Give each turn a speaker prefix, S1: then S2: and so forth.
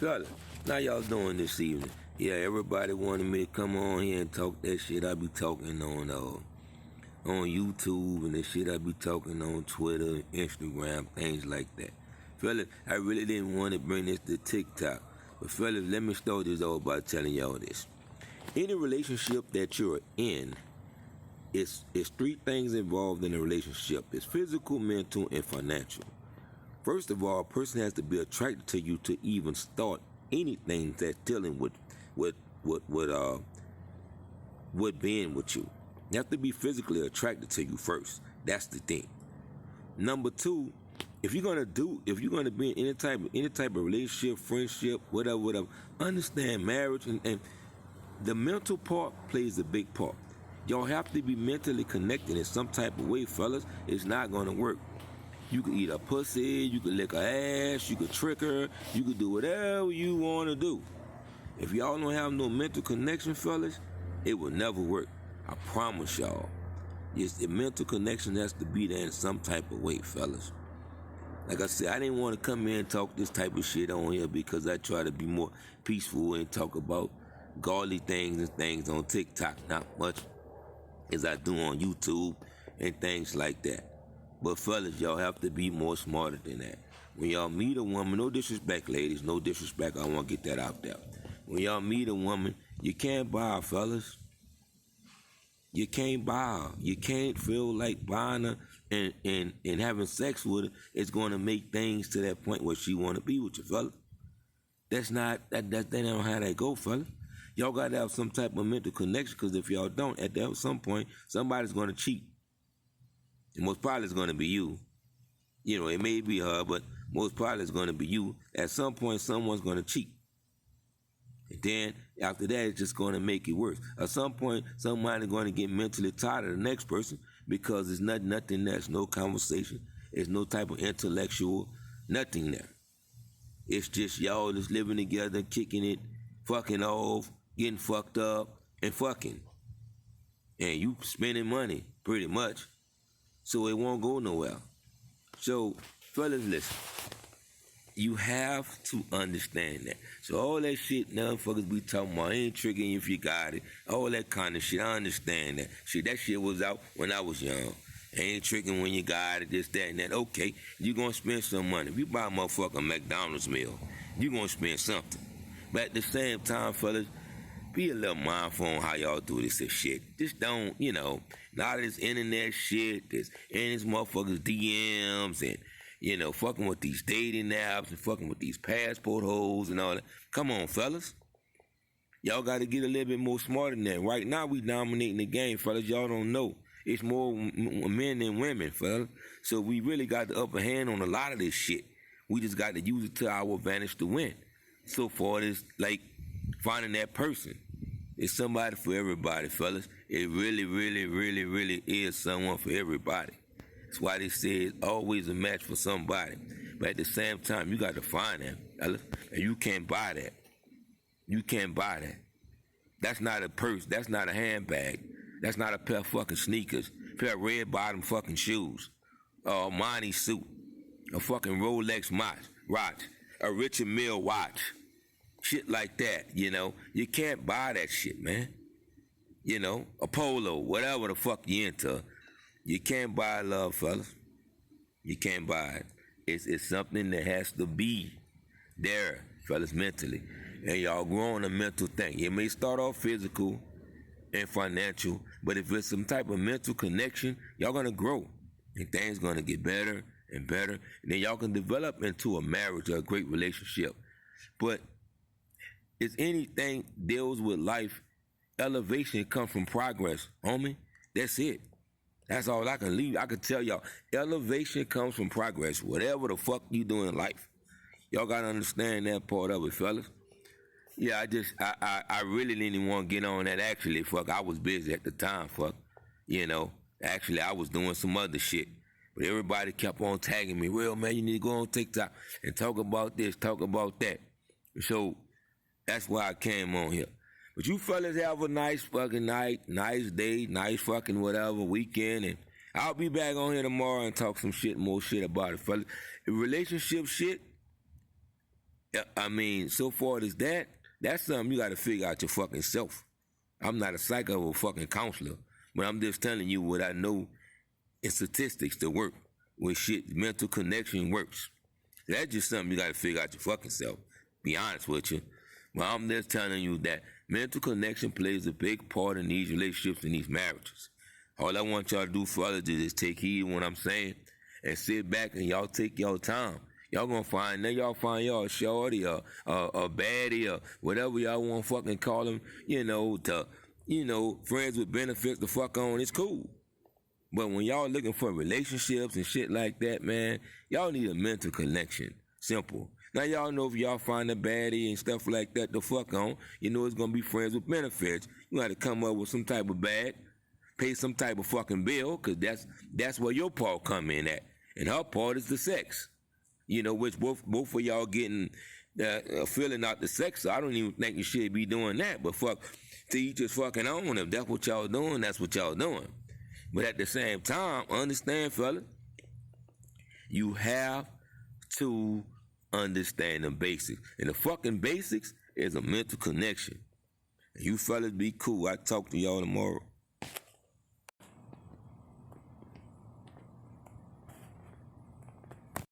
S1: Fellas, how y'all doing this evening? Yeah, everybody wanted me to come on here and talk that shit I be talking on YouTube and the shit I be talking on Twitter, Instagram, things like that. Fellas, I really didn't want to bring this to TikTok. But fellas, let me start this off by telling y'all this. Any relationship that you're in, it's three things involved in a relationship. It's physical, mental, and financial. First of all, a person has to be attracted to you to even start anything that's dealing with being with you. You have to be physically attracted to you first. That's the thing. Number two, if you're gonna be in any type of relationship, friendship, whatever, understand marriage and the mental part plays a big part. Y'all have to be mentally connected in some type of way, fellas. It's not gonna work. You could eat a pussy, you could lick her ass, you could trick her, you could do whatever you want to do. If y'all don't have no mental connection, fellas, it will never work. I promise y'all. Yes, the mental connection has to be there in some type of way, fellas. Like I said, I didn't want to come in and talk this type of shit on here because I try to be more peaceful and talk about godly things and things on TikTok, not much as I do on YouTube and things like that. But fellas, y'all have to be more smarter than that. When y'all meet a woman, no disrespect, ladies, no disrespect, I want to get that out there. When y'all meet a woman, you can't buy her, fellas. You can't buy her. You can't feel like buying her and having sex with her is going to make things to that point where she want to be with you, fella. That ain't how that go, fella. Y'all got to have some type of mental connection, because if y'all don't, at some point, somebody's going to cheat. And most probably it's going to be you. You know, it may be her, but most probably it's going to be you. At some point, someone's going to cheat. And then, after that, it's just going to make it worse. At some point, somebody's going to get mentally tired of the next person because there's nothing there. There's no conversation. There's no type of intellectual, nothing there. It's just y'all just living together, kicking it, fucking off, getting fucked up, and fucking. And you spending money, pretty much. So it won't go nowhere. So, fellas, listen. You have to understand that. So all that shit motherfuckers be talking about, I ain't tricking you if you got it. All that kind of shit, I understand that. That shit was out when I was young. I ain't tricking when you got it, this, that, and that. Okay, you gonna spend some money. If you buy a motherfucking McDonald's meal, you gonna spend something. But at the same time, fellas, be a little mindful on how y'all do this and shit. Just don't, a lot of this internet shit, and this motherfuckers DMs and, fucking with these dating apps and fucking with these passport holes and all that. Come on, fellas. Y'all got to get a little bit more smarter than that. Right now, we dominating the game, fellas. Y'all don't know. It's more men than women, fellas. So we really got the upper hand on a lot of this shit. We just got to use it to our advantage to win. So far, it's like finding that person. It's somebody for everybody, fellas. It really, really, really, really is someone for everybody. That's why they say it's always a match for somebody. But at the same time, you got to find them, fellas. And you can't buy that. You can't buy that. That's not a purse. That's not a handbag. That's not a pair of fucking sneakers. A pair of red bottom fucking shoes. A Armani suit. A fucking Rolex watch. A Richard Mille watch. Shit like that, You can't buy that shit, man. A polo, whatever the fuck you into. You can't buy love, fellas. You can't buy it. It's something that has to be there, fellas, mentally. And y'all grow on a mental thing. It may start off physical and financial, but if it's some type of mental connection, y'all gonna grow. And things gonna get better and better. And then y'all can develop into a marriage or a great relationship. But if anything deals with life, elevation comes from progress, homie. That's it. That's all I can leave. I can tell y'all, elevation comes from progress. Whatever the fuck you do in life, y'all gotta understand that part of it, fellas. Yeah, I really didn't even want to get on that. Actually, fuck, I was busy at the time, fuck. Actually, I was doing some other shit. But everybody kept on tagging me. Well, man, you need to go on TikTok and talk about this, talk about that. So that's why I came on here. But you fellas have a nice fucking night, nice day, nice fucking whatever weekend, and I'll be back on here tomorrow and talk some shit, more shit about it, fellas. Relationship shit, Yeah, I mean, so far as that, that's something you got to figure out your fucking self. I'm not a psycho or fucking counselor, but I'm just telling you what I know in statistics that work. When shit, mental connection works. That's just something you got to figure out your fucking self. Be honest with you. But I'm just telling you that mental connection plays a big part in these relationships and these marriages. All I want y'all to do, fellas, is take heed of what I'm saying and sit back and y'all take y'all time. Y'all gonna find, then y'all find y'all a shorty or a baddie or whatever y'all want to fucking call them, friends with benefits to fuck on, it's cool. But when y'all looking for relationships and shit like that, man, y'all need a mental connection. Simple. Now y'all know if y'all find a baddie and stuff like that to fuck on, you know it's gonna be friends with benefits. You gotta come up with some type of bag, pay some type of fucking bill, cause that's where your part come in at. And her part is the sex. Which both of y'all getting filling out the sex. So I don't even think you should be doing that. But fuck, to each his fucking own. If that's what y'all doing, that's what y'all doing. But at the same time, understand, fella, you have to understand the basics. And the fucking basics is a mental connection. And you fellas be cool. I talk to y'all tomorrow.